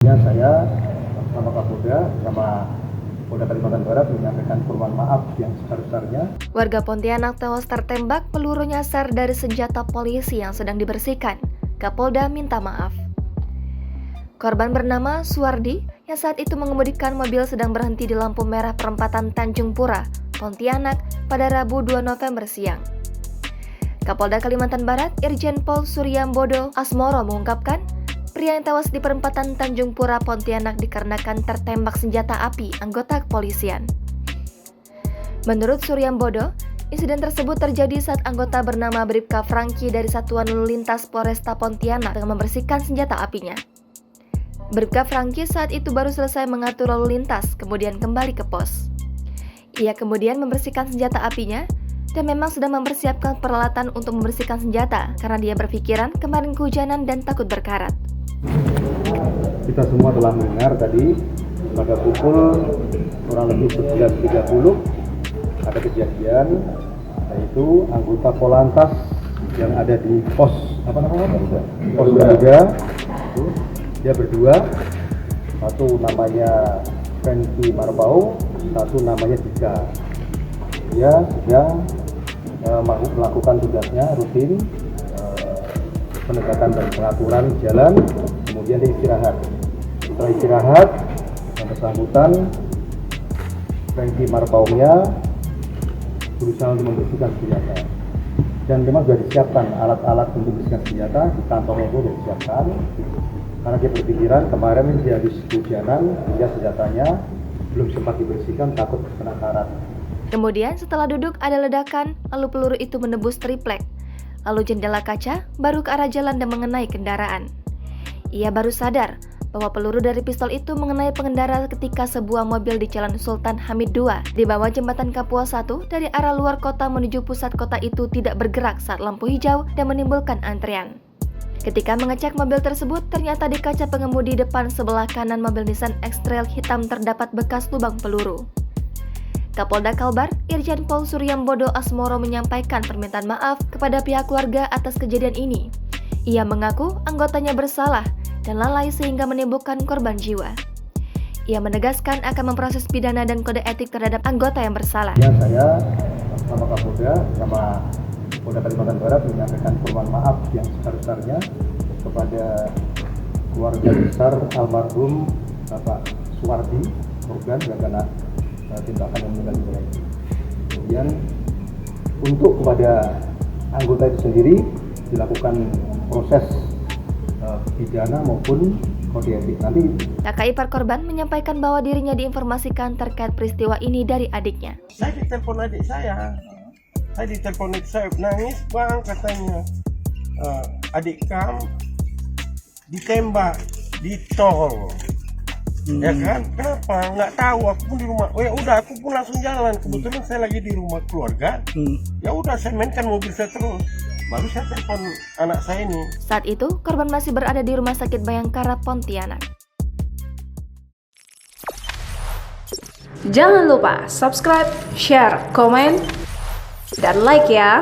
Ya, saya bersama Kapolda sama Polda Kalimantan Barat menyampaikan permohonan maaf yang sebesar-besarnya. Warga Pontianak tewas tertembak peluru nyasar dari senjata polisi yang sedang dibersihkan. Kapolda minta maaf. Korban bernama Suwardi yang saat itu mengemudikan mobil sedang berhenti di lampu merah perempatan Tanjung Pura, Pontianak pada Rabu 2 November siang. Kapolda Kalimantan Barat Irjen Pol Suryambodo Asmoro mengungkapkan, pria yang tewas di perempatan Tanjung Pura, Pontianak dikarenakan tertembak senjata api anggota kepolisian. Menurut Suryambodo, insiden tersebut terjadi saat anggota bernama Bribka Franky dari Satuan Lalu Lintas Polresta Pontianak tengah membersihkan senjata apinya. Bribka Franky saat itu baru selesai mengatur lalu lintas, kemudian kembali ke pos. Ia kemudian membersihkan senjata apinya dan memang sedang mempersiapkan peralatan untuk membersihkan senjata karena dia berpikiran kemarin kehujanan dan takut berkarat. Kita semua telah mendengar tadi pada pukul kurang lebih 11.30 ada kejadian, yaitu anggota Polantas yang ada di pos pos 3. Dia berdua, satu namanya Franky Marbau, satu namanya Dika. Dia sedang melakukan tugasnya rutin, penegakan dan pengaturan jalan, kemudian dia istirahat. Setelah istirahat, yang bersangkutan Franky Marbaunya berusaha untuk membersihkan senjata. Dan memang sudah disiapkan alat-alat untuk membersihkan senjata, di kantongnya itu sudah disiapkan. Karena dia berpikiran kemarin dia habis hujanan, sehingga senjatanya belum sempat dibersihkan, takut kena karat. Kemudian setelah duduk ada ledakan, lalu peluru itu menembus triplek. Lalu jendela kaca baru ke arah jalan dan mengenai kendaraan. Ia baru sadar bahwa peluru dari pistol itu mengenai pengendara ketika sebuah mobil di Jalan Sultan Hamid II di bawah jembatan Kapuas 1 dari arah luar kota menuju pusat kota itu tidak bergerak saat lampu hijau dan menimbulkan antrean. Ketika mengecek mobil tersebut, ternyata di kaca pengemudi depan sebelah kanan mobil Nissan X-Trail hitam terdapat bekas lubang peluru. Kapolda Kalbar, Irjen Pol Suryambodo Asmoro menyampaikan permintaan maaf kepada pihak keluarga atas kejadian ini. Ia mengaku anggotanya bersalah dan lalai sehingga menimbulkan korban jiwa. Ia menegaskan akan memproses pidana dan kode etik terhadap anggota yang bersalah. Ya, saya sama Kapolda sama Polda Kalimantan Barat menyampaikan permohonan maaf yang sebesar-besarnya kepada keluarga besar almarhum Bapak Suwardi, korban yang kena tindakan yang meninggal dunia. Kemudian untuk kepada anggota itu sendiri dilakukan proses pidana maupun kode etik. Nanti Kakak ipar korban menyampaikan bahwa dirinya diinformasikan terkait peristiwa ini dari adiknya. Saya ditelepon adik saya. Nangis bang, katanya adik kamu ditembak di tol. Ya kan, kenapa? Nggak tahu, aku pun di rumah. Oh ya udah, aku pun langsung jalan. Kebetulan saya lagi di rumah keluarga. Ya udah, saya mainkan mobil saya terus. Baru saya telepon anak saya ini. Saat itu, korban masih berada di Rumah Sakit Bayangkara, Pontianak. Jangan lupa subscribe, share, komen, dan like ya.